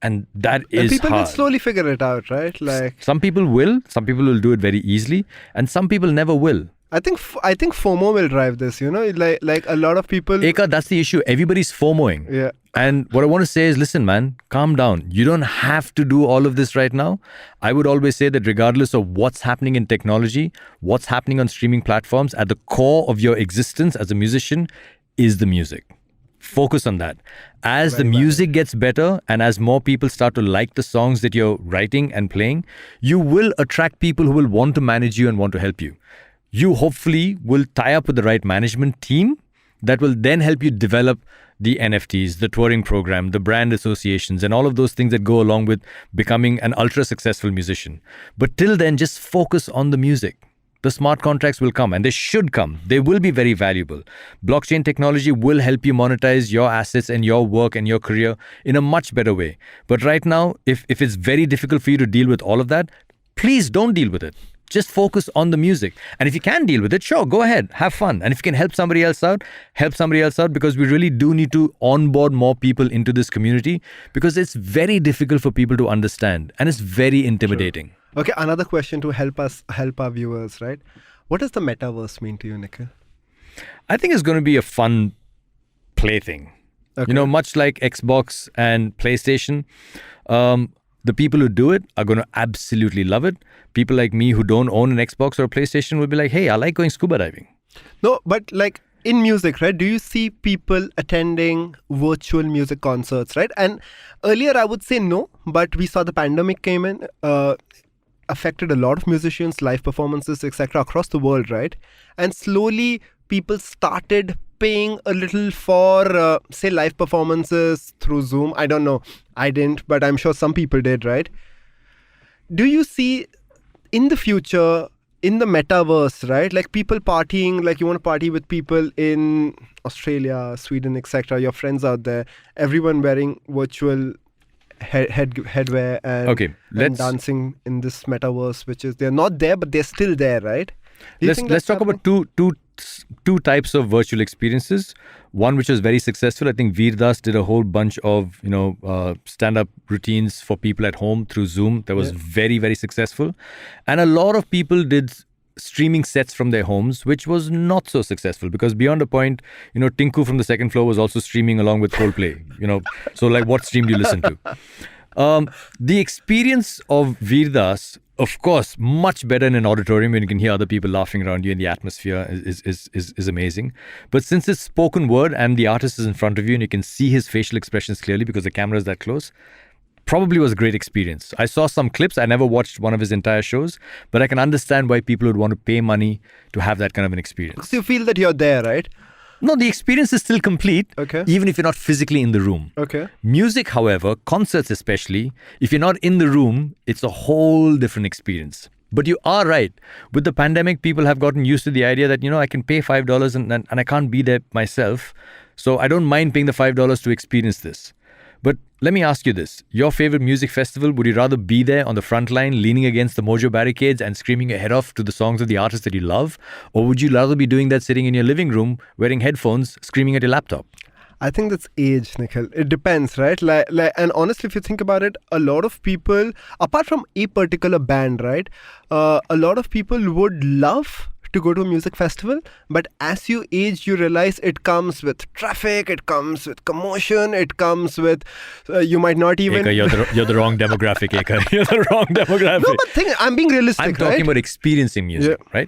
And that is people hard. will slowly figure it out, right? Like some people will do it very easily, and some people never will. I think FOMO will drive this, like a lot of people. Eka, that's the issue. Everybody's FOMOing. Yeah. And what I want to say is, listen, man, calm down. You don't have to do all of this right now. I would always say that regardless of what's happening in technology, what's happening on streaming platforms, at the core of your existence as a musician is the music. Focus on that. As the music gets better and as more people start to like the songs that you're writing and playing, you will attract people who will want to manage you and want to help you. You hopefully will tie up with the right management team that will then help you develop the NFTs, the touring program, the brand associations, and all of those things that go along with becoming an ultra successful musician. But till then, just focus on the music. the smart contracts will come, and they should come. They will be very valuable. Blockchain technology will help you monetize your assets and your work and your career in a much better way. But right now, if it's very difficult for you to deal with all of that, please don't deal with it. Just focus on the music. And if you can deal with it, sure, go ahead, have fun. And if you can help somebody else out, because we really do need to onboard more people into this community, because it's very difficult for people to understand and it's very intimidating. Sure. Okay, another question to help our viewers, right? What does the metaverse mean to you, Nikhil? I think it's going to be a fun plaything. Okay. Much like Xbox and PlayStation, the people who do it are going to absolutely love it. People like me who don't own an Xbox or a PlayStation will be like, hey, I like going scuba diving. No, but like in music, right? Do you see people attending virtual music concerts, right? And earlier I would say no, but we saw the pandemic came in, affected a lot of musicians, live performances, etc. across the world, right? And slowly people started paying a little for, say, live performances through Zoom. I don't know. I didn't, but I'm sure some people did, right? Do you see in the future, in the metaverse, right? Like people partying, like you want to party with people in Australia, Sweden, etc. Your friends out there, everyone wearing virtual headwear and dancing in this metaverse, which is, they're not there, but they're still there, right? Let's talk about two types of virtual experiences. One which was very successful. I think Veer Das did a whole bunch of stand-up routines for people at home through Zoom. That was very, very successful. And a lot of people did streaming sets from their homes, which was not so successful, because beyond a point, Tinku from the second floor was also streaming along with Coldplay. So like, what stream do you listen to? The experience of Veer Das, of course, much better in an auditorium when you can hear other people laughing around you, and the atmosphere is amazing. But since it's spoken word and the artist is in front of you and you can see his facial expressions clearly because the camera is that close, probably was a great experience. I saw some clips. I never watched one of his entire shows, but I can understand why people would want to pay money to have that kind of an experience. So you feel that you're there, right? No, the experience is still complete, even if you're not physically in the room. Okay. Music, however, concerts especially, if you're not in the room, it's a whole different experience. But you are right. With the pandemic, people have gotten used to the idea that, I can pay $5 and I can't be there myself. So I don't mind paying the $5 to experience this. But let me ask you this. Your favorite music festival, would you rather be there on the front line, leaning against the Mojo barricades and screaming your head off to the songs of the artists that you love? Or would you rather be doing that sitting in your living room, wearing headphones, screaming at your laptop? I think that's age, Nikhil. It depends, right? And honestly, if you think about it, a lot of people, apart from a particular band, right? A lot of people would love to go to a music festival, but as you age, you realize it comes with traffic, it comes with commotion, it comes with you might not even. Eka, you're the wrong demographic, Eka. You're the wrong demographic. No, but I'm being realistic. I'm talking about experiencing music, right?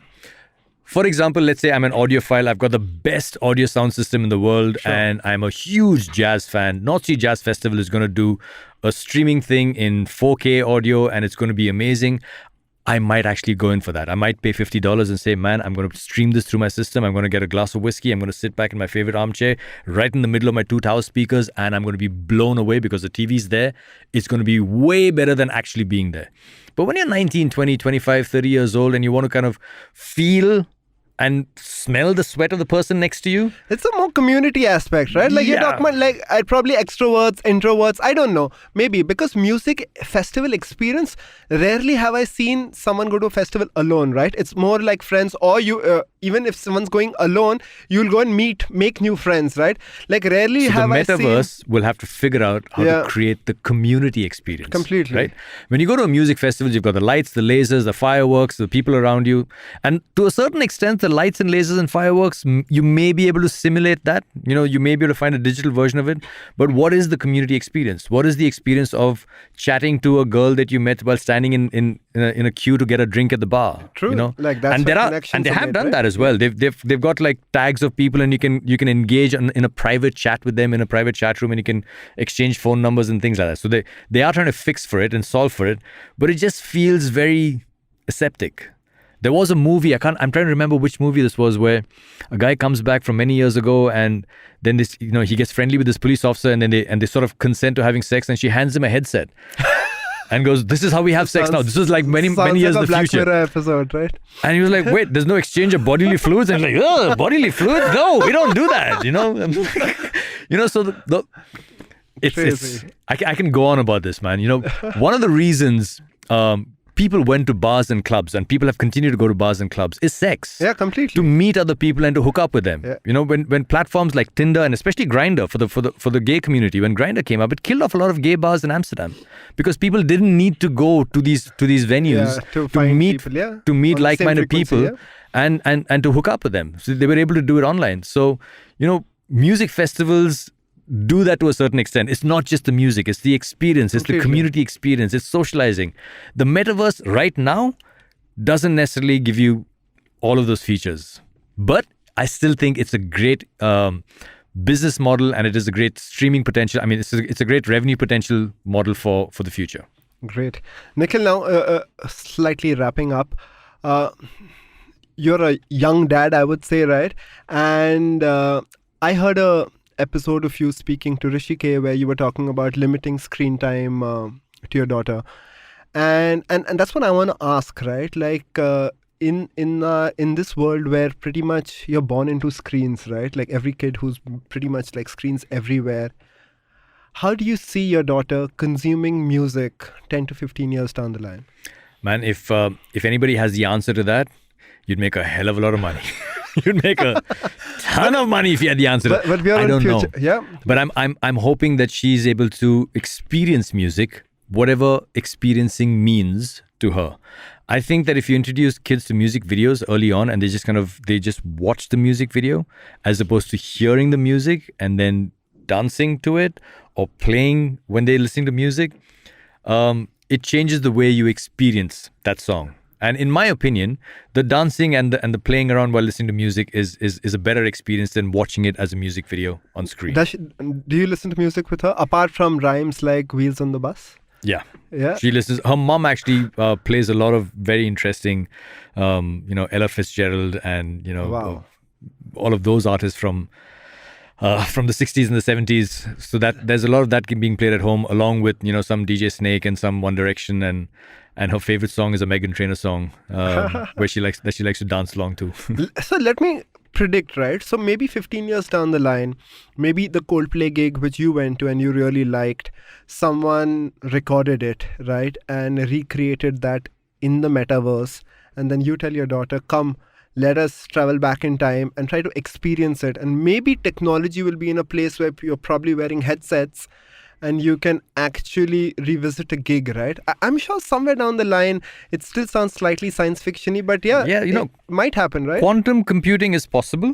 For example, let's say I'm an audiophile. I've got the best audio sound system in the world, and I'm a huge jazz fan. North Sea Jazz Festival is going to do a streaming thing in 4K audio, and it's going to be amazing. I might actually go in for that. I might pay $50 and say, man, I'm going to stream this through my system. I'm going to get a glass of whiskey. I'm going to sit back in my favorite armchair right in the middle of my 2 tower speakers, and I'm going to be blown away because the TV's there. It's going to be way better than actually being there. But when you're 19, 20, 25, 30 years old and you want to kind of feel and smell the sweat of the person next to you, it's a more community aspect, right? Like you're talking about, like, probably extroverts, introverts, I don't know, maybe, because music festival experience, rarely have I seen someone go to a festival alone, right? It's more like friends, or you even if someone's going alone, you'll go and make new friends, right? Like rarely so have I seen. The metaverse will have to figure out how to create the community experience. Completely. Right? When you go to a music festival, you've got the lights, the lasers, the fireworks, the people around you. And to a certain extent, the lights and lasers and fireworks, you may be able to simulate that. You may be able to find a digital version of it. But what is the community experience? What is the experience of chatting to a girl that you met while standing in a queue to get a drink at the bar? True. Like that's and they have done that as well. They've got like tags of people, and you can engage in a private chat with them in a private chat room, and you can exchange phone numbers and things like that. So they are trying to fix for it and solve for it, but it just feels very aseptic. There was a movie, I'm trying to remember which movie this was, where a guy comes back from many years ago, and then this, he gets friendly with this police officer, and then they sort of consent to having sex, and she hands him a headset. and goes, "This is how we have sex now. This is like many years in the Black future." Mirror episode, right? And he was like, "Wait, there's no exchange of bodily fluids." And I'm like, "Oh, bodily fluids? No, we don't do that." So it's I can go on about this, man. One of the reasons people went to bars and clubs, and people have continued to go to bars and clubs, is sex. Yeah, completely. To meet other people and to hook up with them. Yeah. When platforms like Tinder and especially Grindr for the gay community, when Grindr came up, it killed off a lot of gay bars in Amsterdam because people didn't need to go to these venues to meet like-minded people and to hook up with them. So they were able to do it online. So music festivals do that to a certain extent. It's not just the music, it's the experience, it's the community experience, it's socializing. The metaverse right now doesn't necessarily give you all of those features, but I still think it's a great business model, and it is a great streaming potential. I mean, it's a great revenue potential model for the future. Great. Nikhil, now slightly wrapping up, you're a young dad, I would say, right? And I heard a episode of you speaking to Rishikesh where you were talking about limiting screen time to your daughter, and that's what I want to ask, right? Like in this world where pretty much you're born into screens, right? Like every kid who's pretty much like screens everywhere. How do you see your daughter consuming music 10 to 15 years down the line? Man, if anybody has the answer to that, you'd make a hell of a lot of money. You'd make a ton of money if you had the answer. But we are I don't know. Yeah. But I'm hoping that she's able to experience music, whatever experiencing means to her. I think that if you introduce kids to music videos early on, and they just watch the music video as opposed to hearing the music and then dancing to it or playing when they're listening to music, it changes the way you experience that song. And in my opinion, the dancing and the playing around while listening to music is a better experience than watching it as a music video on screen. Do you listen to music with her apart from rhymes like Wheels on the Bus? Yeah. Yeah. She listens. Her mom actually plays a lot of very interesting, Ella Fitzgerald and Wow. all of those artists from the 60s and the 70s. So that there's a lot of that being played at home, along with some DJ Snake and some One Direction, and her favorite song is a Meghan Trainor song where she likes to dance along to. So let me predict, right? So maybe 15 years down the line, maybe the Coldplay gig which you went to and you really liked, someone recorded it, right? And recreated that in the metaverse. And then you tell your daughter, come, let us travel back in time and try to experience it. And maybe technology will be in a place where you're probably wearing headsets and you can actually revisit a gig, right? I'm sure somewhere down the line, it still sounds slightly science fiction-y, but it might happen, right? Quantum computing is possible.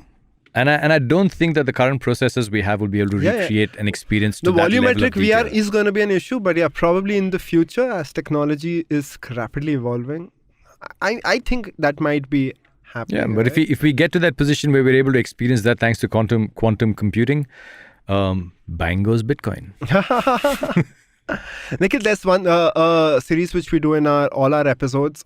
And I don't think that the current processors we have will be able to recreate an experience to that level of volumetric detail. VR is going to be an issue, but probably in the future, as technology is rapidly evolving, I think that might be happening. Yeah, but right? if we get to that position where we're able to experience that thanks to quantum computing, bang goes Bitcoin. Nikhil, there's one series which we do in all our episodes,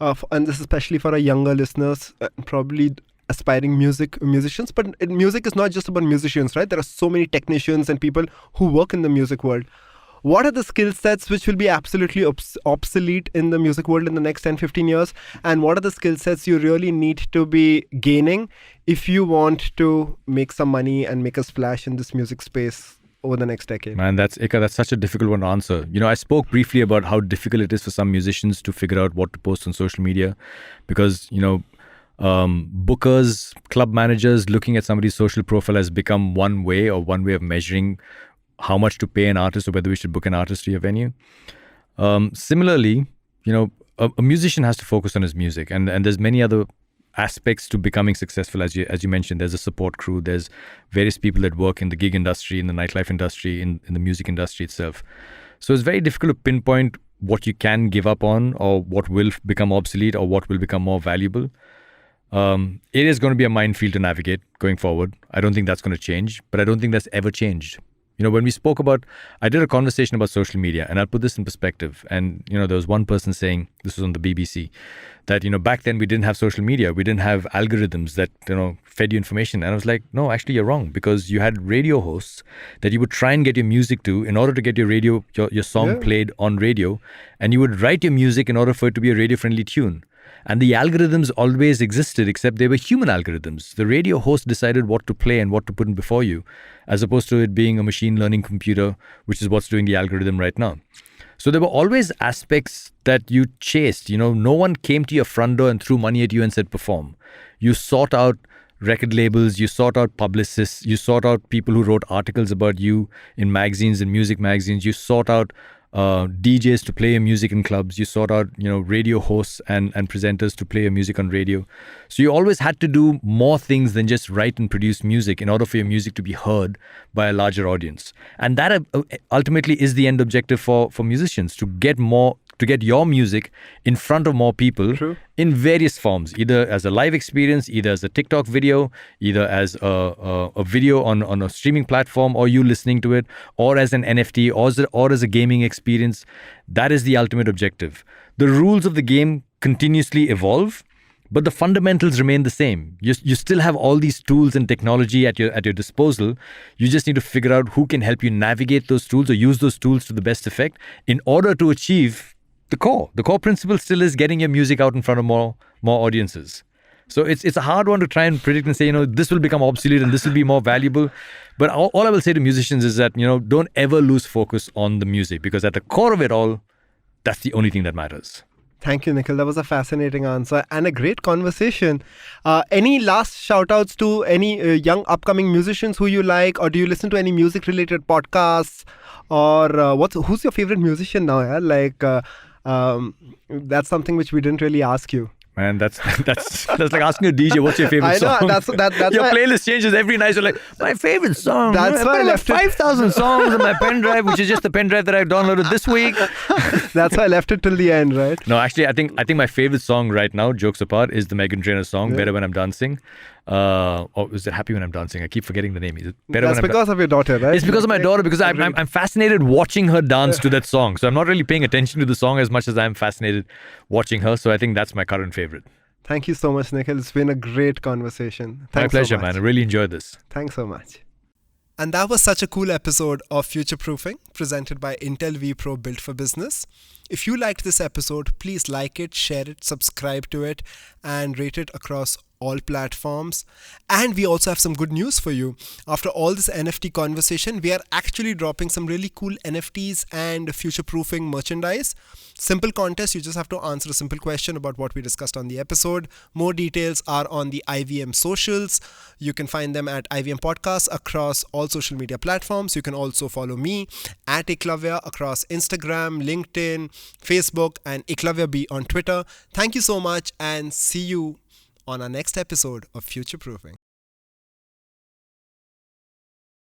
and this is especially for our younger listeners, probably aspiring musicians. But music is not just about musicians, right? There are so many technicians and people who work in the music world. What are the skill sets which will be absolutely obsolete in the music world in the next 10-15 years? And what are the skill sets you really need to be gaining if you want to make some money and make a splash in this music space over the next decade? Man, that's such a difficult one to answer. I spoke briefly about how difficult it is for some musicians to figure out what to post on social media because, bookers, club managers looking at somebody's social profile has become one way of measuring how much to pay an artist or whether we should book an artist to your venue. Similarly, a musician has to focus on his music, and there's many other aspects to becoming successful. As you mentioned, there's a support crew, there's various people that work in the gig industry, in the nightlife industry, in the music industry itself. So it's very difficult to pinpoint what you can give up on or what will become obsolete or what will become more valuable. It is going to be a minefield to navigate going forward. I don't think that's going to change, but I don't think that's ever changed. When we spoke about, I did a conversation about social media, and I'll put this in perspective. And, there was one person saying, this was on the BBC, that, back then we didn't have social media. We didn't have algorithms that, fed you information. And I was like, no, actually you're wrong, because you had radio hosts that you would try and get your music to in order to get your song played on radio. And you would write your music in order for it to be a radio-friendly tune. And the algorithms always existed, except they were human algorithms. The radio host decided what to play and what to put in before you, as opposed to it being a machine learning computer, which is what's doing the algorithm right now. So there were always aspects that you chased. No one came to your front door and threw money at you and said, perform. You sought out record labels, you sought out publicists, you sought out people who wrote articles about you in magazines and music magazines, you sought out DJs to play your music in clubs. You sought out, radio hosts and presenters to play your music on radio. So you always had to do more things than just write and produce music in order for your music to be heard by a larger audience. And that ultimately is the end objective for musicians, to get your music in front of more people. True. In various forms, either as a live experience, either as a TikTok video, either as a video on a streaming platform, or you listening to it, or as an NFT, or as a gaming experience. That is the ultimate objective. The rules of the game continuously evolve, but the fundamentals remain the same. You still have all these tools and technology at your disposal. You just need to figure out who can help you navigate those tools or use those tools to the best effect in order to achieve the core. The core principle still is getting your music out in front of more audiences. So it's a hard one to try and predict and say, this will become obsolete and this will be more valuable. But all I will say to musicians is that, don't ever lose focus on the music, because at the core of it all, that's the only thing that matters. Thank you, Nikhil. That was a fascinating answer and a great conversation. Any last shout outs to any young upcoming musicians who you like, or do you listen to any music related podcasts, or who's your favorite musician now? Yeah? That's something which we didn't really ask you. Man, that's like asking a DJ, what's your favorite song? I know, that's your playlist changes every night. You're like, my favorite song. That's why I left 5,000 songs on my pen drive, which is just the pen drive that I downloaded this week. That's why I left it till the end, right? No, actually, I think my favorite song right now, jokes apart, is the Meghan Trainor song, Better When I'm Dancing. Or is it Happy When I'm Dancing? I keep forgetting the name. Is it Better That's because of your daughter, right? It's because of my daughter, because I'm fascinated watching her dance to that song. So I'm not really paying attention to the song as much as I'm fascinated watching her. So I think that's my current favorite. Thank you so much, Nikhil. It's been a great conversation. My pleasure, man. I really enjoyed this. Thanks so much. And that was such a cool episode of Future Proofing, presented by Intel vPro, built for business. If you liked this episode, please like it, share it, subscribe to it, and rate it across all platforms. And we also have some good news for you. After all this NFT conversation, we are actually dropping some really cool NFTs and future-proofing merchandise. Simple contest. You just have to answer a simple question about what we discussed on the episode. More details are on the IVM socials. You can find them at IVM Podcasts across all social media platforms. You can also follow me at Ekalavya across Instagram, LinkedIn, Facebook, and Ekalavya B on Twitter. Thank you so much, and see you on our next episode of Future Proofing.